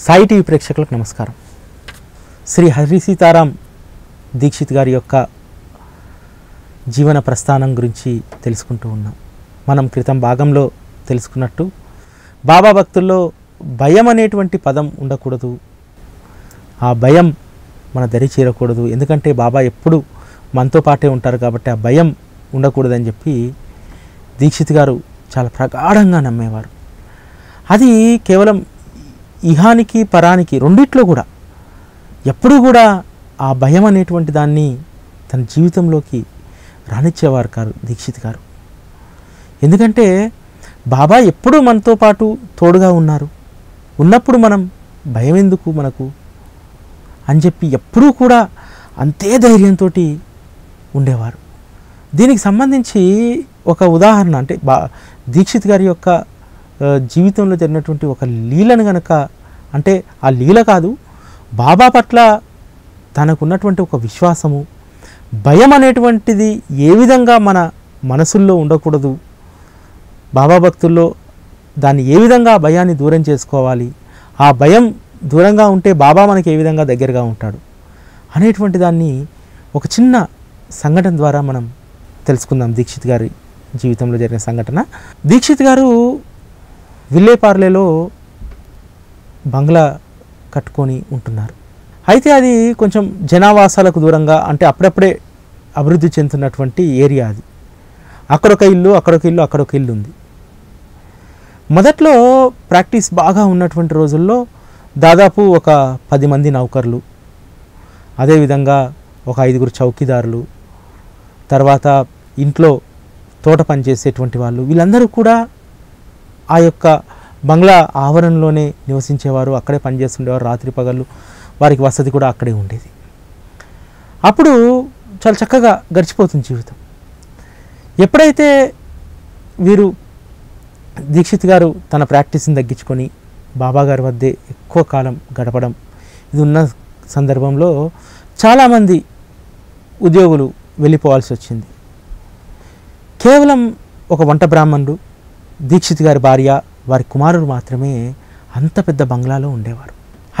Sai TV ప్రేక్షకులకు నమస్కారం. శ్రీ హరి సీతారాం దీక్షిత్ గారి యొక్క జీవన ప్రస్థానం గురించి తెలుసుకుంటూ ఉన్నాం. మనం క్రితం భాగంలో తెలుసుకున్నట్టు బాబా భక్తుల్లో భయం అనేటువంటి పదం ఉండకూడదు, ఆ భయం మన దరి చేరకూడదు. ఎందుకంటే బాబా ఎప్పుడు మనతో పాటే ఉంటారు కాబట్టి ఆ భయం ఉండకూడదని చెప్పి దీక్షిత్ గారు చాలా ప్రగాఢంగా నమ్మేవారు. అది కేవలం ఇహానికి పరానికి రెండిట్లో కూడా ఎప్పుడూ కూడా ఆ భయం అనేటువంటి దాన్ని తన జీవితంలోకి రానిచ్చేవారు కాదు దీక్షిత్ గారు. ఎందుకంటే బాబా ఎప్పుడూ మనతో పాటు తోడుగా ఉన్నప్పుడు మనం భయం ఎందుకు మనకు అని చెప్పి ఎప్పుడూ కూడా అంతే ధైర్యంతో ఉండేవారు. దీనికి సంబంధించి ఒక ఉదాహరణ అంటే దీక్షిత్ గారి యొక్క జీవితంలో జరిగినటువంటి ఒక లీలను గనక, అంటే ఆ లీల కాదు, బాబా పట్ల తనకున్నటువంటి ఒక విశ్వాసము, భయం అనేటువంటిది ఏ విధంగా మన మనసుల్లో ఉండకూడదు, బాబా భక్తుల్లో దాన్ని ఏ విధంగా భయాన్ని దూరం చేసుకోవాలి, ఆ భయం దూరంగా ఉంటే బాబా మనకి ఏ విధంగా దగ్గరగా ఉంటాడు అనేటువంటి దాన్ని ఒక చిన్న సంఘటన ద్వారా మనం తెలుసుకుందాం. దీక్షిత్ గారి జీవితంలో జరిగిన సంఘటన. దీక్షిత్ గారు విల్లేపార్లేలో బంగ్లా కట్టుకొని ఉంటున్నారు. అయితే అది కొంచెం జనావాసాలకు దూరంగా, అంటే అప్పుడప్పుడే అభివృద్ధి చెందుతున్నటువంటి ఏరియా అది. అక్కడొక ఇల్లు అక్కడొక ఇల్లు ఉంది. మొదట్లో ప్రాక్టీస్ బాగా ఉన్నటువంటి రోజుల్లో దాదాపు ఒక 10 మంది నౌకర్లు, అదేవిధంగా ఒక 5 చౌకీదారులు, తర్వాత ఇంట్లో తోట పనిచేసేటువంటి వాళ్ళు, వీళ్ళందరూ కూడా ఆ యొక్క బంగ్లా ఆవరణలోనే నివసించేవారు, అక్కడే పనిచేస్తుండేవారు. రాత్రి పగళ్ళు వారికి వసతి కూడా అక్కడే ఉండేది. అప్పుడు చాలా చక్కగా గడిచిపోతుంది జీవితం. ఎప్పుడైతే వీరు దీక్షిత్ గారు తన ప్రాక్టీస్ని తగ్గించుకొని బాబాగారి వద్దే ఎక్కువ కాలం గడపడం ఇది ఉన్న సందర్భంలో చాలామంది ఉద్యోగులు వెళ్ళిపోవాల్సి వచ్చింది. కేవలం ఒక వంట బ్రాహ్మణుడు, దీక్షిత్ గారి భార్య, వారి కుమారుడు మాత్రమే అంత పెద్ద బంగ్లాలో ఉండేవారు.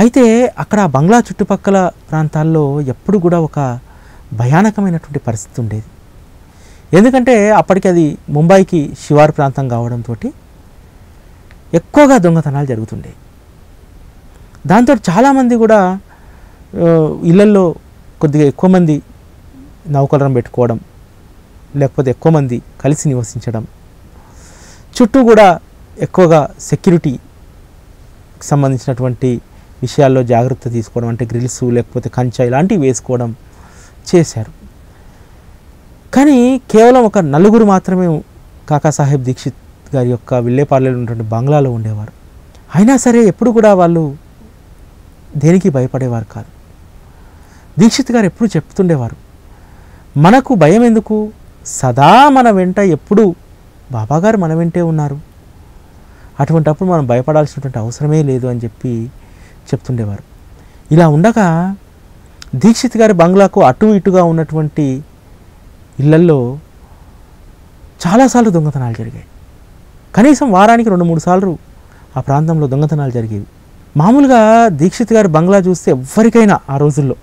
అయితే అక్కడ ఆ బంగ్లా చుట్టుపక్కల ప్రాంతాల్లో ఎప్పుడు కూడా ఒక భయానకమైనటువంటి పరిస్థితి ఉండేది. ఎందుకంటే అప్పటికి అది ముంబైకి శివారు ప్రాంతం కావడంతో ఎక్కువగా దొంగతనాలు జరుగుతుండే. దాంతో చాలామంది కూడా ఇళ్లల్లో కొద్దిగా ఎక్కువ మంది నౌకలను పెట్టుకోవడం, లేకపోతే ఎక్కువ మంది కలిసి నివసించడం, చుట్టూ కూడా ఎక్కువగా సెక్యూరిటీకి సంబంధించినటువంటి విషయాల్లో జాగ్రత్త తీసుకోవడం, అంటే గ్రిల్స్ లేకపోతే కంచె ఇలాంటివి వేసుకోవడం చేశారు. కానీ కేవలం ఒక 4 మాత్రమే కాకాసాహెబ్ దీక్షిత్ గారి యొక్క విల్లేపార్లేలో ఉన్నటువంటి బంగ్లాలో ఉండేవారు. అయినా సరే ఎప్పుడు కూడా వాళ్ళు దేనికి భయపడేవారు కాదు. దీక్షిత్ గారు ఎప్పుడు చెప్తుండేవారు, మనకు భయం ఎందుకు, సదా మన వెంట ఎప్పుడు బాబాగారు మన వెంటే ఉన్నారు, అటువంటప్పుడు మనం భయపడాల్సినటువంటి అవసరమే లేదు అని చెప్పి చెప్తుండేవారు. ఇలా ఉండగా దీక్షిత్ గారి బంగ్లాకు అటు ఇటుగా ఉన్నటువంటి ఇళ్లల్లో చాలాసార్లు దొంగతనాలు జరిగాయి. కనీసం వారానికి 2-3 సార్లు ఆ ప్రాంతంలో దొంగతనాలు జరిగేవి. మామూలుగా దీక్షిత్ గారి బంగ్లా చూస్తే ఎవరికైనా ఆ రోజుల్లో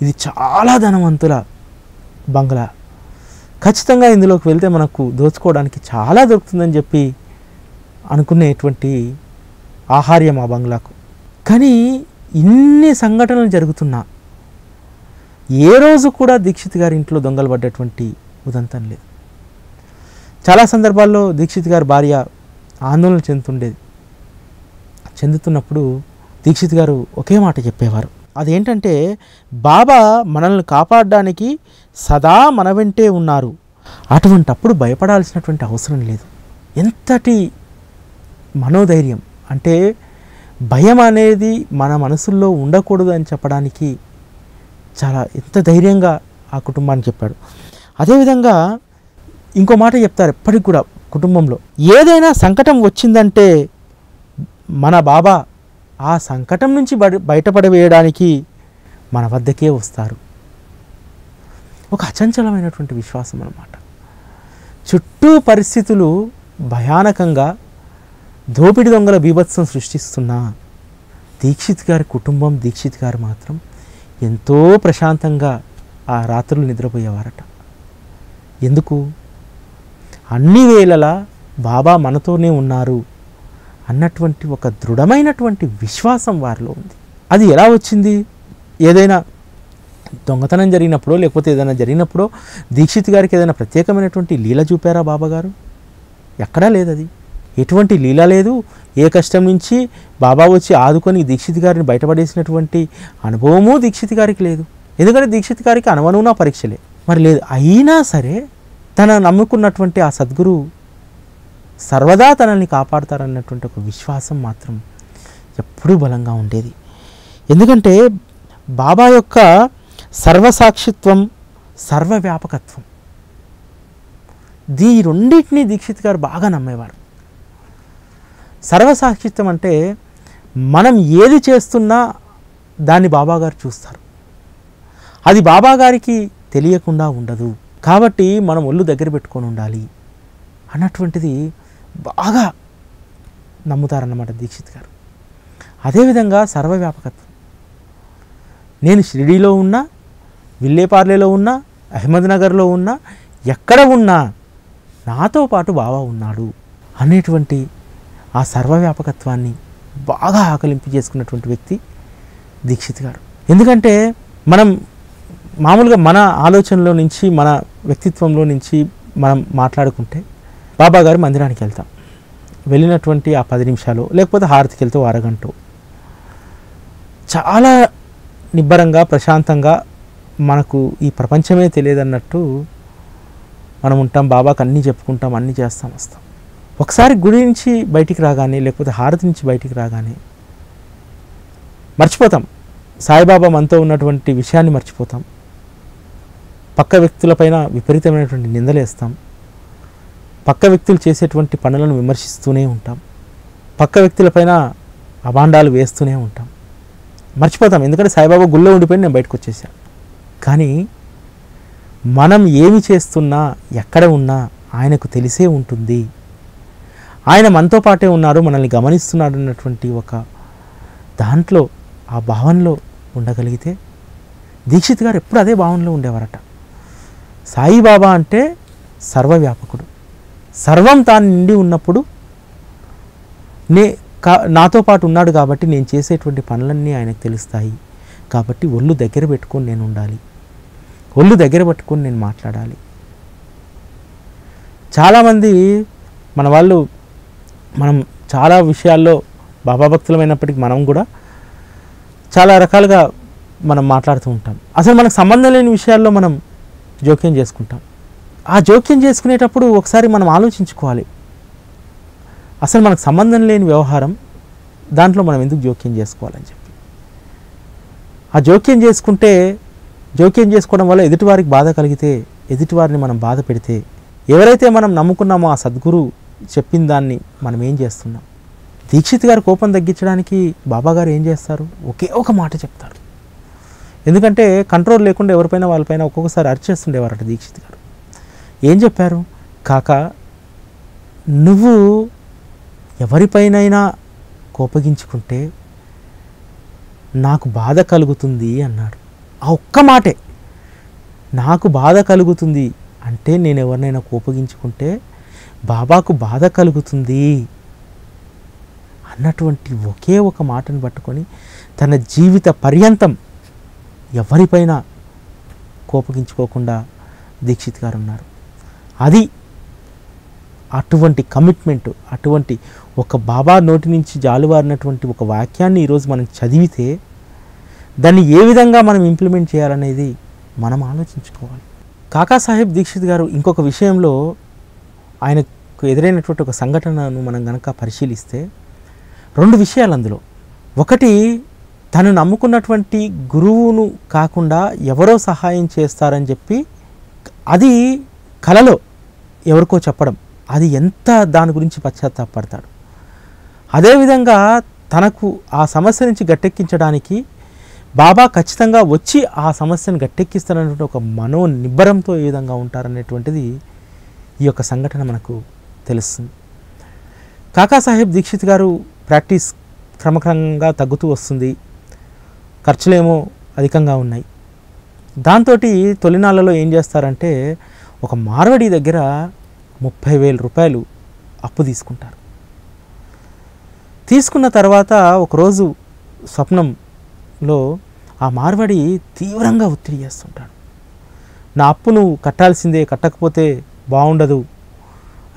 ఇది చాలా ధనవంతుల బంగ్లా, ఖచ్చితంగా ఇందులోకి వెళ్తే మనకు దోచుకోవడానికి చాలా దొరుకుతుందని చెప్పి అనుకునేటువంటి ఆహార్యం ఆ బంగ్లాకు. కానీ ఇన్ని సంఘటనలు జరుగుతున్నా ఏ రోజు కూడా దీక్షిత్ గారి ఇంట్లో దొంగలు పడ్డటువంటి ఉదంతం లేదు. చాలా సందర్భాల్లో దీక్షిత్ గారి భార్య ఆందోళన చెందుతున్నప్పుడు దీక్షిత్ గారు ఒకే మాట చెప్పేవారు, అదేంటంటే బాబా మనల్ని కాపాడడానికి సదా మన వెంటే ఉన్నారు, అటువంటప్పుడు భయపడాల్సినటువంటి అవసరం లేదు. ఎంతటి మనోధైర్యం అంటే భయం అనేది మన మనసుల్లో ఉండకూడదు అని చెప్పడానికి చాలా ఎంత ధైర్యంగా ఆ కుటుంబానికి చెప్పాడు. అదేవిధంగా ఇంకో మాట చెప్తారు ఎప్పటికి కూడా, కుటుంబంలో ఏదైనా సంకటం వచ్చిందంటే మన బాబా ఆ సంకటం నుంచి బయటపడవేయడానికి మన వద్దకే వస్తారు. ఒక అచంచలమైనటువంటి విశ్వాసం అన్నమాట. చుట్టూ పరిస్థితులు భయానకంగా దోపిడి దొంగల బీభత్సం సృష్టిస్తున్నా దీక్షిత్ గారి కుటుంబం, దీక్షిత్ గారు మాత్రం ఎంతో ప్రశాంతంగా ఆ రాత్రులు నిద్రపోయేవారట. ఎందుకు? అన్ని వేళలా బాబా మనతోనే ఉన్నారు అన్నటువంటి ఒక దృఢమైనటువంటి విశ్వాసం వారిలో ఉంది. అది ఎలా వచ్చింది? ఏదైనా దొంగతనం జరిగినప్పుడో లేకపోతే ఏదైనా జరిగినప్పుడో దీక్షిత్ గారికి ఏదైనా ప్రత్యేకమైనటువంటి లీల చూపారా బాబా గారు? ఎక్కడా లేదు. అది ఎటువంటి లీల లేదు. ఏ కష్టం నుంచి బాబా వచ్చి ఆదుకొని దీక్షిత్ గారిని బయటపడేసినటువంటి అనుభవము దీక్షిత్ గారికి లేదు. ఎందుకంటే దీక్షిత్ గారికి అనువనువునా పరీక్షలే మరి లేదు. అయినా సరే తన నమ్ముకున్నటువంటి ఆ సద్గురు సర్వదా తనని కాపాడుతారన్నటువంటి ఒక విశ్వాసం మాత్రం ఎప్పుడూ బలంగా ఉండేది. ఎందుకంటే బాబా యొక్క సర్వసాక్షిత్వం, సర్వవ్యాపకత్వం, ఈ రెండింటినీ దీక్షిత్ గారు బాగా నమ్మేవారు. సర్వసాక్షిత్వం అంటే మనం ఏది చేస్తున్నా దాన్ని బాబాగారు చూస్తారు. అది బాబాగారికి తెలియకుండా ఉండదు. కాబట్టి మనం ఒళ్ళు దగ్గర పెట్టుకొని ఉండాలి అన్నటువంటిది బాగా నమ్ముతారన్నమాట దీక్షిత్ గారు. అదేవిధంగా సర్వవ్యాపకత్వం, నేను షిరిడీలో ఉన్నా, విల్లేపార్లేలో ఉన్నా, అహ్మద్నగర్లో ఉన్నా, ఎక్కడ ఉన్నా నాతో పాటు బాబా ఉన్నాడు అనేటువంటి ఆ సర్వవ్యాపకత్వాన్ని బాగా ఆకలింపు చేసుకున్నటువంటి వ్యక్తి దీక్షిత్ గారు. ఎందుకంటే మనం మామూలుగా మన ఆలోచనలో నుంచి, మన వ్యక్తిత్వంలో నుంచి మనం మాట్లాడుకుంటే బాబా గారి మందిరానికి వెళ్తాం. వెళ్ళినటువంటి ఆ 10 నిమిషాలు లేకపోతే హారతికి వెళ్తే అరగంట చాలా నిబ్బరంగా, ప్రశాంతంగా, మనకు ఈ ప్రపంచమే తెలియదన్నట్టు మనం ఉంటాం. బాబాకి అన్నీ చెప్పుకుంటాం, అన్నీ చేస్తాం, వస్తాం. ఒకసారి గుడి నుంచి బయటికి రాగానే లేకపోతే హారతి నుంచి బయటికి రాగానే మర్చిపోతాం. సాయిబాబా మనతో ఉన్నటువంటి విషయాన్ని మర్చిపోతాం. పక్క వ్యక్తులపైన విపరీతమైనటువంటి నిందలేస్తాం. పక్క వ్యక్తులు చేసేటువంటి పనులను విమర్శిస్తూనే ఉంటాం. పక్క వ్యక్తులపైన అభాండాలు వేస్తూనే ఉంటాం. మర్చిపోతాం. ఎందుకంటే సాయిబాబా గుళ్ళో ఉండిపోయి నేను బయటకు వచ్చేసాను. కానీ మనం ఏమి చేస్తున్నా, ఎక్కడ ఉన్నా ఆయనకు తెలిసే ఉంటుంది. ఆయన మనతో పాటే ఉన్నారు, మనల్ని గమనిస్తున్నాడు అన్నటువంటి ఒక దాంట్లో, ఆ భావనలో ఉండగలిగితే దీక్షిత్ గారు ఎప్పుడు అదే భావనలో ఉండేవారట. సాయిబాబా అంటే సర్వవ్యాపకుడు. సర్వం తాను నిండి ఉన్నప్పుడు నాతో పాటు ఉన్నాడు కాబట్టి నేను చేసేటువంటి పనులన్నీ ఆయనకు తెలుస్తాయి. కాబట్టి ఒళ్ళు దగ్గర పెట్టుకొని నేను ఉండాలి, ఒళ్ళు దగ్గర పెట్టుకొని నేను మాట్లాడాలి. చాలామంది మన వాళ్ళు, మనం చాలా విషయాల్లో బాబా భక్తులమైనప్పటికీ మనం కూడా చాలా రకాలుగా మనం మాట్లాడుతూ ఉంటాం. అసలు మనకు సంబంధం లేని విషయాల్లో మనం జోక్యం చేసుకుంటాం. ఆ జోక్యం చేసుకునేటప్పుడు ఒకసారి మనం ఆలోచించుకోవాలి, అసలు మనకు సంబంధం లేని వ్యవహారం దాంట్లో మనం ఎందుకు జోక్యం చేసుకోవాలని చెప్పి. ఆ జోక్యం చేసుకోవడం వల్ల ఎదుటివారికి బాధ కలిగితే, ఎదుటివారిని మనం బాధ పెడితే, ఎవరైతే మనం నమ్ముకున్నామో ఆ సద్గురు చెప్పిన దాన్ని మనం ఏం చేస్తున్నాం? దీక్షిత్ గారు కోపం తగ్గించడానికి బాబాగారు ఏం చేస్తారు? ఒకే ఒక మాట చెప్తారు. ఎందుకంటే కంట్రోల్ లేకుండా ఎవరిపైన వాళ్ళపైన ఒక్కొక్కసారి అరిచేస్తుండేవారట దీక్షిత్ గారు. ఏం చెప్పారు? కాకా, నువ్వు ఎవరిపైనైనా కోపగించుకుంటే నాకు బాధ కలుగుతుంది అన్నాడు. ఆ ఒక్క మాటే, నాకు బాధ కలుగుతుంది అంటే నేను ఎవరినైనా కోపగించుకుంటే బాబాకు బాధ కలుగుతుంది అన్నటువంటి ఒకే ఒక మాటను పట్టుకొని తన జీవిత పర్యంతం ఎవరిపైన కోపగించుకోకుండా దీక్షిత్ గారు ఉన్నారు. అది అటువంటి కమిట్మెంట్, అటువంటి ఒక బాబా నోటి నుంచి జాలువారినటువంటి ఒక వాక్యాన్ని ఈరోజు మనం చదివితే దాన్ని ఏ విధంగా మనం ఇంప్లిమెంట్ చేయాలనేది మనం ఆలోచించుకోవాలి. కాకాసాహెబ్ దీక్షిత్ గారు ఇంకొక విషయంలో ఆయనకు ఎదురైనటువంటి ఒక సంఘటనను మనం గనక పరిశీలిస్తే 2 విషయాలు అందులో. ఒకటి, తను నమ్ముకున్నటువంటి గురువును కాకుండా ఎవరో సహాయం చేస్తారని చెప్పి అది కలలో ఎవరికో చెప్పడం, అది ఎంత దాని గురించి పశ్చాత్తాపడతాడు. అదేవిధంగా తనకు ఆ సమస్య నుంచి గట్టెక్కించడానికి బాబా ఖచ్చితంగా వచ్చి ఆ సమస్యను గట్టెక్కిస్తారనేటువంటి ఒక మనో నిబ్బరంతో ఏ విధంగా ఉంటారనేటువంటిది ఈ యొక్క సంఘటన మనకు తెలుస్తుంది. కాకాసాహెబ్ దీక్షిత్ గారు ప్రాక్టీస్ క్రమక్రమంగా తగ్గుతూ వస్తుంది, ఖర్చులేమో అధికంగా ఉన్నాయి. దాంతో తొలినాళ్ళలో ఏం చేస్తారంటే ఒక మార్వాడి దగ్గర 30,000 రూపాయలు అప్పు తీసుకుంటారు. తీసుకున్న తర్వాత ఒకరోజు స్వప్నంలో ఆ మార్వాడి తీవ్రంగా ఒత్తిడి చేస్తుంటాడు. నా అప్పు నువ్వు కట్టాల్సిందే, కట్టకపోతే బాగుండదు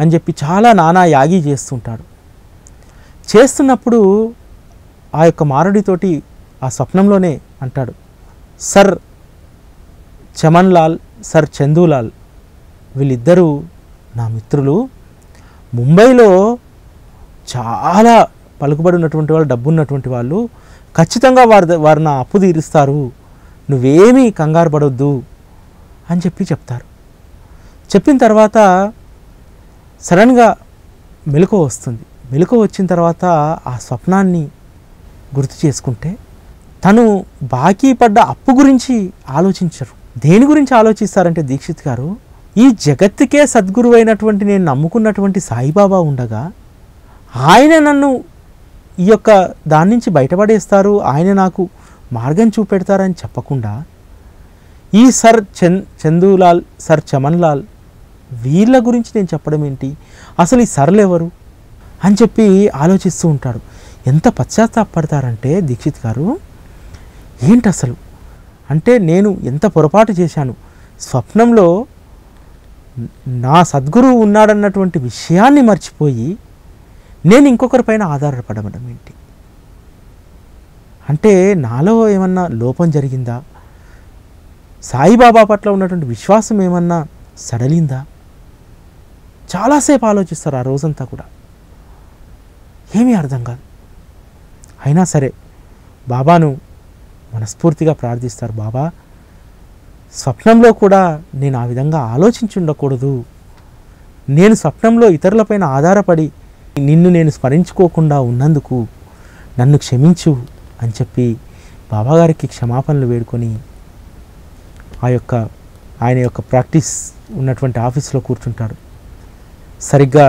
అని చెప్పి చాలా నానా యాగి చేస్తుంటాడు. చేస్తున్నప్పుడు ఆ యొక్క మార్వాడితోటి ఆ స్వప్నంలోనే అంటాడు, సర్ చమన్లాల్, సర్ చందూలాల్ వీళ్ళిద్దరూ నా మిత్రులు, ముంబైలో చాలా పలుకుబడి ఉన్నటువంటి వాళ్ళు, డబ్బు ఉన్నటువంటి వాళ్ళు, ఖచ్చితంగా వారు నా అప్పు తీరుస్తారు, నువ్వేమీ కంగారు పడొద్దు అని చెప్తారు. చెప్పిన తర్వాత సడన్గా మెలకువ వస్తుంది. మెలకువ వచ్చిన తర్వాత ఆ స్వప్నాన్ని గుర్తు చేసుకుంటే తను బాకీ పడ్డ అప్పు గురించి ఆలోచించరు. దేని గురించి ఆలోచిస్తారంటే దీక్షిత్ గారు, ఈ జగత్తుకే సద్గురువు అయినటువంటి నేను నమ్ముకున్నటువంటి సాయిబాబా ఉండగా ఆయన నన్ను ఈ యొక్క దాని నుంచి బయటపడేస్తారు, ఆయన నాకు మార్గం చూపెడతారని చెప్పకుండా ఈ సర్ చందూలాల్, సర్ చమన్లాల్ వీళ్ళ గురించి నేను చెప్పడం ఏంటి, అసలు ఈ సర్లు ఎవరు అని చెప్పి ఆలోచిస్తూ ఉంటాడు. ఎంత పశ్చాత్తాపడతారంటే దీక్షిత్ గారు, ఏంటి అసలు అంటే నేను ఎంత పొరపాటు చేశాను, స్వప్నంలో నా సద్గురువు ఉన్నాడన్నటువంటి విషయాన్ని మర్చిపోయి నేను ఇంకొకరిపైన ఆధారపడడం ఏంటి, అంటే నాలో ఏమన్నా లోపం జరిగిందా, సాయిబాబా పట్ల ఉన్నటువంటి విశ్వాసం ఏమన్నా సడలిందా, చాలాసేపు ఆలోచిస్తారు ఆ రోజంతా కూడా, ఏమీ అర్థం కాదు. అయినా సరే బాబాను మనస్ఫూర్తిగా ప్రార్థిస్తారు. బాబా, స్వప్నంలో కూడా నేను ఆ విధంగా ఆలోచించి ఉండకూడదు, నేను స్వప్నంలో ఇతరులపైన ఆధారపడి నిన్ను నేను స్మరించుకోకుండా ఉన్నందుకు నన్ను క్షమించు అని చెప్పి బాబాగారికి క్షమాపణలు వేడుకొని ఆయన యొక్క ప్రాక్టీస్ ఉన్నటువంటి ఆఫీస్లో కూర్చుంటాడు. సరిగ్గా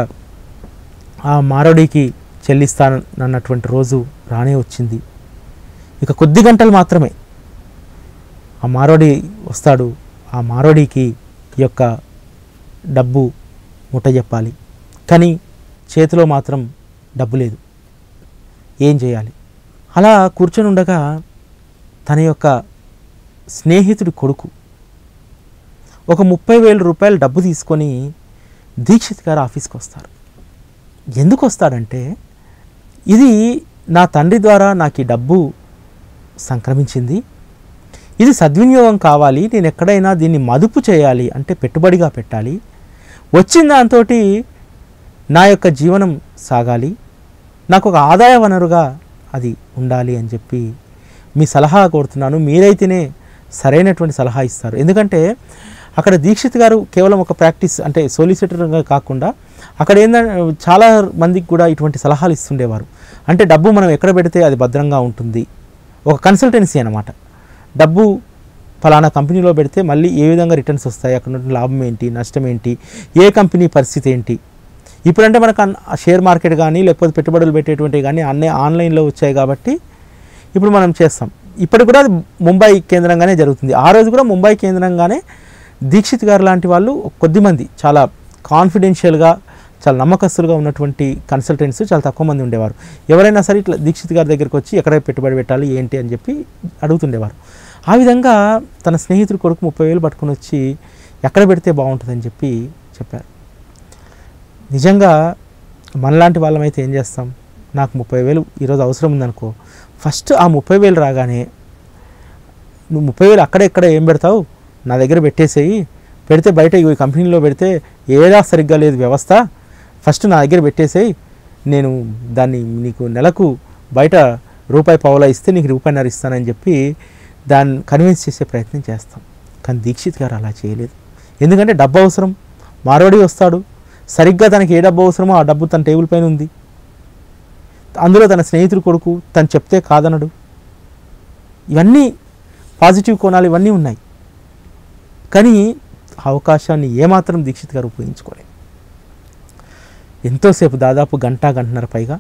ఆ మారోడికి చెల్లిస్తానన్నటువంటి రోజు రానే వచ్చింది. ఇక కొద్ది గంటలు మాత్రమే ఆ మారోడి వస్తాడు. ఆ మారోడికి ఈ యొక్క డబ్బు ముట్ట చెప్పాలి, కానీ చేతిలో మాత్రం డబ్బు లేదు. ఏం చేయాలి? అలా కూర్చొని ఉండగా తన యొక్క స్నేహితుడి కొడుకు ఒక 30,000 రూపాయలు డబ్బు తీసుకొని దీక్షిత్ గారు ఆఫీస్కి వస్తారు. ఎందుకు వస్తాడంటే, ఇది నా తండ్రి ద్వారా నాకు ఈ డబ్బు సంక్రమించింది, ఇది సద్వినియోగం కావాలి, నేను ఎక్కడైనా దీన్ని మదుపు చేయాలి, అంటే పెట్టుబడిగా పెట్టాలి, వచ్చిన దాంతో నా యొక్క జీవనం సాగాలి, నాకు ఒక ఆదాయ వనరుగా అది ఉండాలి అని చెప్పి మీ సలహా కోరుతున్నాను, మీరైతేనే సరైనటువంటి సలహా ఇస్తారు. ఎందుకంటే అక్కడ దీక్షిత్ గారు కేవలం ఒక ప్రాక్టీస్ అంటే సోలిసిటర్గా కాకుండా అక్కడ ఏంటంటే చాలా మందికి కూడా ఇటువంటి సలహాలు ఇస్తుండేవారు. అంటే డబ్బు మనం ఎక్కడ పెడితే అది భద్రంగా ఉంటుంది, ఒక కన్సల్టెన్సీ అన్నమాట. డబ్బు ఫలానా కంపెనీలో పెడితే మళ్ళీ ఏ విధంగా రిటర్న్స్ వస్తాయి, అక్కడ ఉన్న లాభం ఏంటి, నష్టం ఏంటి, ఏ కంపెనీ పరిస్థితి ఏంటి. ఇప్పుడంటే మనకు షేర్ మార్కెట్ కానీ లేకపోతే పెట్టుబడులు పెట్టేటువంటివి కానీ అన్నీ ఆన్లైన్లో వచ్చాయి కాబట్టి ఇప్పుడు మనం చేస్తాం. ఇప్పటికి కూడా అది ముంబై కేంద్రంగానే జరుగుతుంది. ఆ రోజు కూడా ముంబై కేంద్రంగానే దీక్షిత్ గారు లాంటి వాళ్ళు కొద్దిమంది చాలా కాన్ఫిడెన్షియల్గా చాలా నమ్మకస్తులుగా ఉన్నటువంటి కన్సల్టెంట్స్ చాలా తక్కువ మంది ఉండేవారు. ఎవరైనా సరే ఇట్లా దీక్షిత్ గారి దగ్గరికి వచ్చి ఎక్కడ పెట్టుబడి పెట్టాలి ఏంటి అని చెప్పి అడుగుతుండేవారు. ఆ విధంగా తన స్నేహితుడి కొడుకు 30,000 పట్టుకుని వచ్చి ఎక్కడ పెడితే బాగుంటుందని చెప్పి చెప్పారు. నిజంగా మనలాంటి వాళ్ళమైతే ఏం చేస్తాం, నాకు 30,000 ఈరోజు అవసరం ఉందనుకో, ఫస్ట్ ఆ 30,000 రాగానే నువ్వు 30,000 అక్కడెక్కడ ఏం పెడతావు, నా దగ్గర పెట్టేసేయి, పెడితే బయట ఈ కంపెనీలో పెడితే ఏదా సరిగ్గా లేదు వ్యవస్థ, ఫస్ట్ నా దగ్గర పెట్టేసేయి, నేను దాన్ని నీకు నెలకు బయట రూపాయి పావులా ఇస్తే నీకు రూపాయిన్నర ఇస్తానని చెప్పి దాన్ని కన్విన్స్ చేసే ప్రయత్నం చేస్తాం. కానీ దీక్షిత్ గారు అలా చేయలేదు. ఎందుకంటే డబ్బు అవసరం, మారోడి వస్తాడు, సరిగ్గా తనకి ఏ డబ్బు అవసరమో ఆ డబ్బు తన టేబుల్ పైన ఉంది, అందులో తన స్నేహితుడు కొడుకు తను చెప్తే కాదనడు, ఇవన్నీ పాజిటివ్ కోణాలు ఇవన్నీ ఉన్నాయి. కానీ అవకాశాన్ని ఏమాత్రం దీక్షిత్ గారు ఉపయోగించుకోలేదు. ఎంతోసేపు దాదాపు గంటన్నర పైగా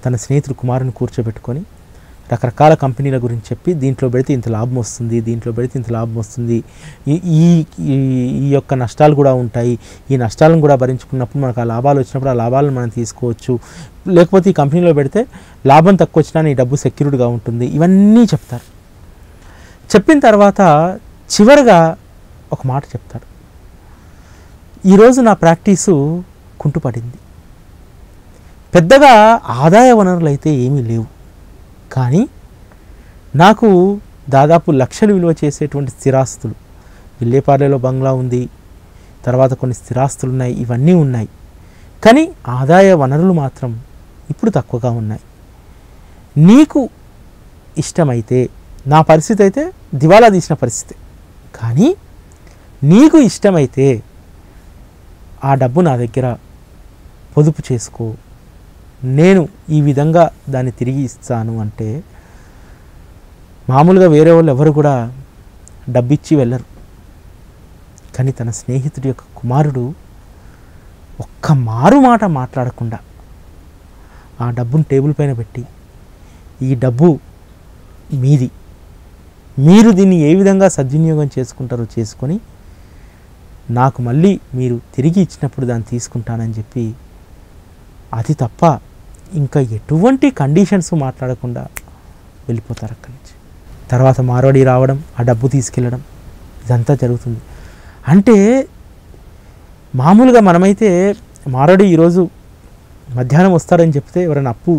తన స్నేహితుడు కుమారుని కూర్చోబెట్టుకొని రకరకాల కంపెనీల గురించి చెప్పి దీంట్లో పెడితే ఇంత లాభం వస్తుంది, దీంట్లో పెడితే ఇంత లాభం వస్తుంది, ఈ ఈ యొక్క నష్టాలు కూడా ఉంటాయి, ఈ నష్టాలను కూడా భరించుకున్నప్పుడు మనకు ఆ లాభాలు వచ్చినప్పుడు ఆ లాభాలను మనం తీసుకోవచ్చు, లేకపోతే ఈ కంపెనీలో పెడితే లాభం తక్కువ వచ్చినా నీ డబ్బు సెక్యూర్డ్గా ఉంటుంది, ఇవన్నీ చెప్తారు. చెప్పిన తర్వాత చివరిగా ఒక మాట చెప్తారు, ఈరోజు నా ప్రాక్టీసు కుంటుపడింది, పెద్దగా ఆదాయ వనరులు అయితే ఏమీ లేవు, కానీ నాకు దాదాపు లక్షలు విలువ చేసేటువంటి స్థిరాస్తులు, విల్లేపార్లేలో బంగ్లా ఉంది, తర్వాత కొన్ని స్థిరాస్తులు ఉన్నాయి, ఇవన్నీ ఉన్నాయి, కానీ ఆదాయ వనరులు మాత్రం ఇప్పుడు తక్కువగా ఉన్నాయి. నీకు ఇష్టమైతే, నా పరిస్థితి అయితే దివాలా తీసిన పరిస్థితి, కానీ నీకు ఇష్టమైతే ఆ డబ్బు నా దగ్గర పొదుపు చేసుకో, నేను ఈ విధంగా దాన్ని తిరిగి ఇస్తాను అంటే మామూలుగా వేరే వాళ్ళు ఎవరు కూడా డబ్బిచ్చి వెళ్ళరు. కానీ తన స్నేహితుడి యొక్క కుమారుడు ఒక్క మారు మాట మాట్లాడకుండా ఆ డబ్బును టేబుల్ పైన పెట్టి, ఈ డబ్బు మీది, మీరు దీన్ని ఏ విధంగా సద్వినియోగం చేసుకుంటారో చేసుకొని నాకు మళ్ళీ మీరు తిరిగి ఇచ్చినప్పుడు దాన్ని తీసుకుంటానని చెప్పి అది తప్ప ఇంకా ఎటువంటి కండిషన్స్ మాట్లాడకుండా వెళ్ళిపోతారు అక్కడి నుంచి. తర్వాత మార్వాడి రావడం, ఆ డబ్బు తీసుకెళ్ళడం, ఇదంతా జరుగుతుంది. అంటే మామూలుగా మనమైతే మార్వాడి ఈరోజు మధ్యాహ్నం వస్తారని చెప్తే ఎవరైనా అప్పు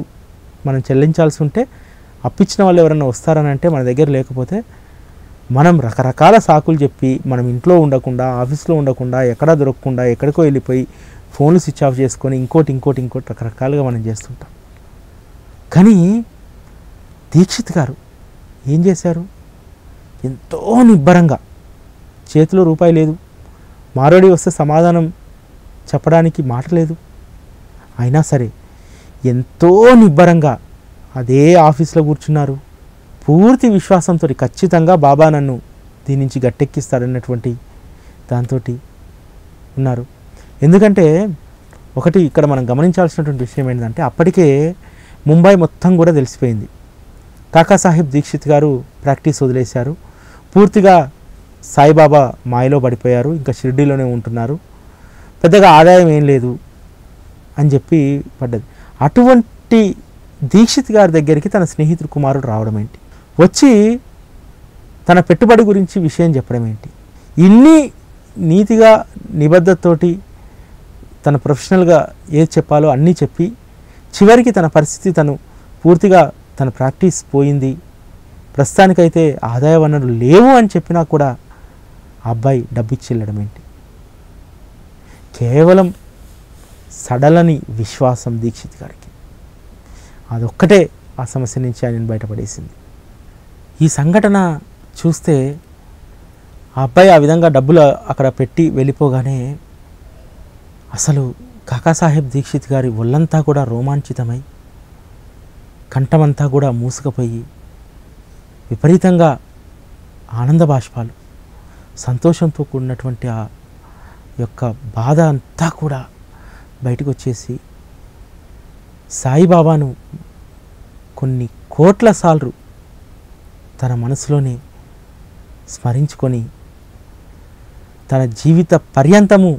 మనం చెల్లించాల్సి ఉంటే, అప్పిచ్చిన వాళ్ళు ఎవరైనా వస్తారని అంటే మన దగ్గర లేకపోతే మనం రకరకాల సాకులు చెప్పి మనం ఇంట్లో ఉండకుండా, ఆఫీస్లో ఉండకుండా, ఎక్కడా దొరకకుండా ఎక్కడికో వెళ్ళిపోయి ఫోన్లు స్విచ్ ఆఫ్ చేసుకొని ఇంకోటి రకరకాలుగా మనం చేస్తుంటాం. కానీ దీక్షిత్ గారు ఏం చేశారు? ఎంతో నిబ్బరంగా, చేతిలో రూపాయి లేదు, మారోడి వస్తే సమాధానం చెప్పడానికి మాట లేదు, అయినా సరే ఎంతో నిబ్బరంగా అదే ఆఫీస్లో కూర్చున్నారు. పూర్తి విశ్వాసంతో ఖచ్చితంగా బాబా నన్ను దీని నుంచి గట్టెక్కిస్తాడన్నటువంటి దాంతో ఉన్నారు. ఎందుకంటే ఒకటి ఇక్కడ మనం గమనించాల్సినటువంటి విషయం ఏంటంటే, అప్పటికే ముంబై మొత్తం కూడా తెలిసిపోయింది. కాకాసాహెబ్ దీక్షిత్ గారు ప్రాక్టీస్ వదిలేశారు, పూర్తిగా సాయిబాబా మాయలో పడిపోయారు, ఇంకా షిర్డీలోనే ఉంటున్నారు, పెద్దగా ఆదాయం ఏం లేదు అని చెప్పి పడ్డది. అటువంటి దీక్షిత్ గారి దగ్గరికి తన స్నేహితుడు కుమారుడు రావడం ఏంటి, వచ్చి తన పెట్టుబడి గురించి విషయం చెప్పడం ఏంటి, ఇన్ని నీతిగా నిబద్ధతతోటి తన ప్రొఫెషనల్గా ఏది చెప్పాలో అన్నీ చెప్పి చివరికి తన పరిస్థితి తను పూర్తిగా తన ప్రాక్టీస్ పోయింది, ప్రస్తుతానికైతే ఆదాయ వనరులు లేవు అని చెప్పినా కూడా ఆ అబ్బాయి డబ్బిచ్చి వెళ్ళడం ఏంటి? కేవలం సడలని విశ్వాసం దీక్షిత్ గారికి, అదొక్కటే ఆ సమస్య నుంచి ఆయన బయటపడేసింది. ఈ సంఘటన చూస్తే ఆ అబ్బాయి ఆ విధంగా డబ్బులు అక్కడ పెట్టి వెళ్ళిపోగానే అసలు కాకాసాహెబ్ దీక్షిత్ గారి ఒళ్ళంతా కూడా రోమాంచితమై, కంఠమంతా కూడా మూసుకుపోయి విపరీతంగా ఆనంద బాష్పాలు, సంతోషంతో కూడినటువంటి ఆ యొక్క బాధ అంతా కూడా బయటకు వచ్చేసి సాయిబాబాను కొన్ని కోట్ల సార్లు తన మనసులోనే స్మరించుకొని తన జీవిత పర్యంతము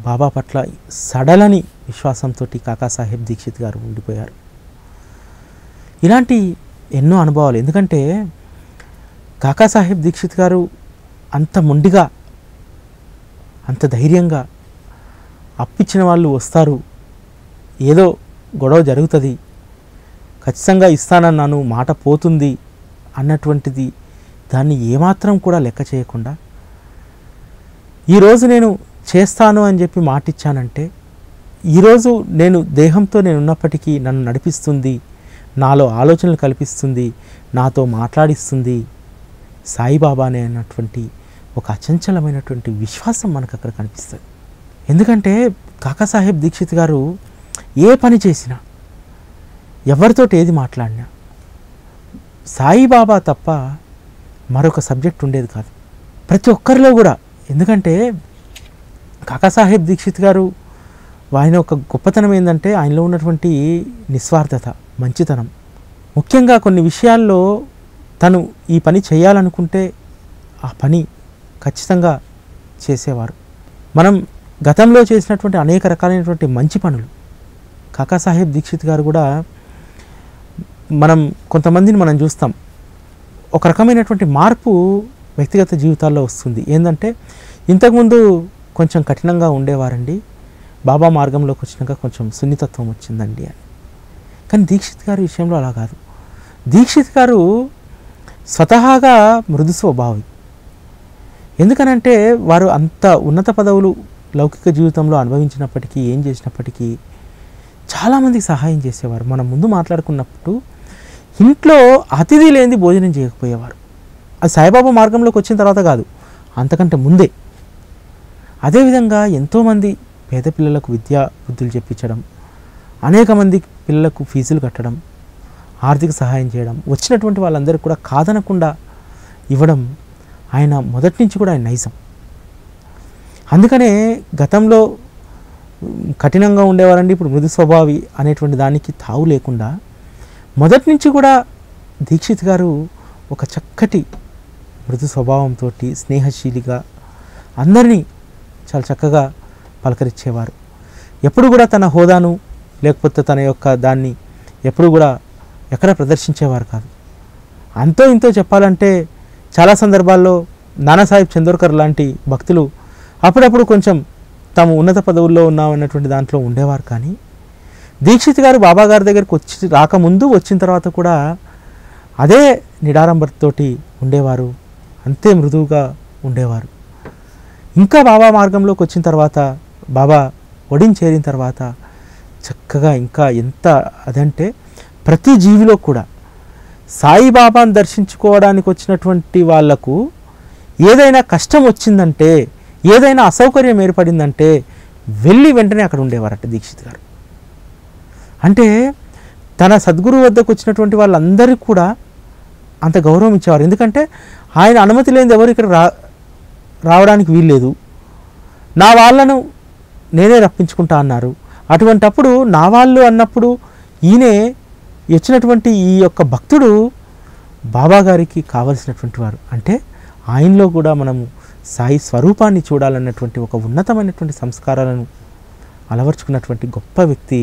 బాబా పట్ల సడలని విశ్వాసంతో కాకాసాహెబ్ దీక్షిత్ గారు ఉండిపోయారు. ఇలాంటి ఎన్నో అనుభవాలు. ఎందుకంటే కాకాసాహెబ్ దీక్షిత్ గారు అంత మొండిగా, అంత ధైర్యంగా అప్పిచ్చిన వాళ్ళు వస్తారు, ఏదో గొడవ జరుగుతుంది, ఖచ్చితంగా ఇస్తానన్నాను, మాట పోతుంది అన్నటువంటిది దాన్ని ఏమాత్రం కూడా లెక్క చేయకుండా ఈరోజు నేను చేస్తాను అని చెప్పి మాటిచ్చానంటే, ఈరోజు నేను దేహంతో నేను ఉన్నప్పటికీ నన్ను నడిపిస్తుంది, నాలో ఆలోచనలు కల్పిస్తుంది, నాతో మాట్లాడిస్తుంది సాయిబాబానే అన్నటువంటి ఒక అచంచలమైనటువంటి విశ్వాసం మనకు అక్కడ కనిపిస్తుంది. ఎందుకంటే కాకాసాహెబ్ దీక్షిత్ గారు ఏ పని చేసినా, ఎవరితోటి ఏది మాట్లాడినా సాయిబాబా తప్ప మరొక సబ్జెక్ట్ ఉండేది కాదు ప్రతి ఒక్కరిలో కూడా. ఎందుకంటే కాకాసాహెబ్ దీక్షిత్ గారు ఆయన ఒక గొప్పతనం ఏంటంటే ఆయనలో ఉన్నటువంటి నిస్వార్థత, మంచితనం. ముఖ్యంగా కొన్ని విషయాల్లో తను ఈ పని చేయాలనుకుంటే ఆ పని ఖచ్చితంగా చేసేవారు. మనం గతంలో చేసినటువంటి అనేక రకాలైనటువంటి మంచి పనులు, కాకాసాహెబ్ దీక్షిత్ గారు కూడా కొంతమందిని మనం చూస్తాం, ఒక రకమైనటువంటి మార్పు వ్యక్తిగత జీవితాల్లో వస్తుంది. ఏంటంటే ఇంతకుముందు కొంచెం కఠినంగా ఉండేవారండి, బాబా మార్గంలోకి వచ్చినాక కొంచెం సున్నితత్వం వచ్చిందండి అని. కానీ దీక్షిత్ గారి విషయంలో అలా కాదు. దీక్షిత్ గారు స్వతహాగా మృదు స్వభావి. ఎందుకనంటే వారు అంత ఉన్నత పదవులు లౌకిక జీవితంలో అనుభవించినప్పటికీ, ఏం చేసినప్పటికీ చాలామందికి సహాయం చేసేవారు. మనం ముందు మాట్లాడుకున్నప్పుడు ఇంట్లో అతిథి లేనిది భోజనం చేయకపోయేవారు. అది సాయిబాబా మార్గంలోకి వచ్చిన తర్వాత కాదు, అంతకంటే ముందే. అదేవిధంగా ఎంతోమంది పేద పిల్లలకు విద్యా బుద్ధులు చెప్పించడం, అనేక మంది పిల్లలకు ఫీజులు కట్టడం, ఆర్థిక సహాయం చేయడం, వచ్చినటువంటి వాళ్ళందరికీ కూడా కాదనకుండా ఇవ్వడం ఆయన మొదటి నుంచి కూడా ఆయన నైజం. అందుకనే గతంలో కఠినంగా ఉండేవారండి, ఇప్పుడు మృదు స్వభావి అనేటువంటి దానికి తావు లేకుండా మొదటి నుంచి కూడా దీక్షిత్ గారు ఒక చక్కటి మృదు స్వభావంతో స్నేహశీలిగా అందరినీ చాలా చక్కగా పలకరించేవారు. ఎప్పుడు కూడా తన హోదాను లేకపోతే తన యొక్క దాన్ని ఎప్పుడు కూడా ఎక్కడ ప్రదర్శించేవారు కాదు. అంతో ఇంతో చెప్పాలంటే చాలా సందర్భాల్లో నానాసాహెబ్ చందోర్కర్ లాంటి భక్తులు అప్పుడప్పుడు కొంచెం తాము ఉన్నత పదవుల్లో ఉన్నామన్నటువంటి దాంట్లో ఉండేవారు. కానీ దీక్షిత్ గారు బాబా గారి దగ్గరికి రాకముందు వచ్చిన తర్వాత కూడా అదే నిడారంబరతోటి ఉండేవారు, అంతే మృదువుగా ఉండేవారు. ఇంకా బాబా మార్గంలోకి వచ్చిన తర్వాత, బాబా ఒడిని చేరిన తర్వాత చక్కగా ఇంకా ఎంత అదంటే ప్రతి జీవిలో కూడా సాయిబాబాను దర్శించుకోవడానికి వచ్చినటువంటి వాళ్లకు ఏదైనా కష్టం వచ్చిందంటే, ఏదైనా అసౌకర్యం ఏర్పడిందంటే వెళ్ళి వెంటనే అక్కడ ఉండేవారట దీక్షిత్ గారు. అంటే తన సద్గురు వద్దకు వచ్చినటువంటి వాళ్ళందరికీ కూడా అంత గౌరవం ఇచ్చేవారు. ఎందుకంటే ఆయన అనుమతి లేనిది ఎవరు ఇక్కడ రావడానికి వీల్లేదు, నా వాళ్ళను నేనే రప్పించుకుంటా అన్నారు. అటువంటప్పుడు నా వాళ్ళు అన్నప్పుడు ఈయనే వచ్చినటువంటి ఈ యొక్క భక్తుడు బాబా గారికి కావలసినటువంటి వారు. అంటే ఆయనలో కూడా మనము సాయి స్వరూపాన్ని చూడాలన్నటువంటి ఒక ఉన్నతమైనటువంటి సంస్కారాలను అలవర్చుకున్నటువంటి గొప్ప వ్యక్తి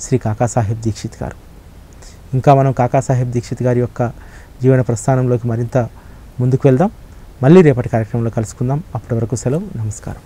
శ్రీ కాకాసాహెబ్ దీక్షిత్ గారు. ఇంకా మనం కాకాసాహెబ్ దీక్షిత్ గారి యొక్క జీవన ప్రస్థానంలోకి మరింత ముందుకు వెళ్దాం. మళ్ళీ రేపటి కార్యక్రమంలో కలుసుకుందాం. అప్పటి వరకు సెలవు, నమస్కారం.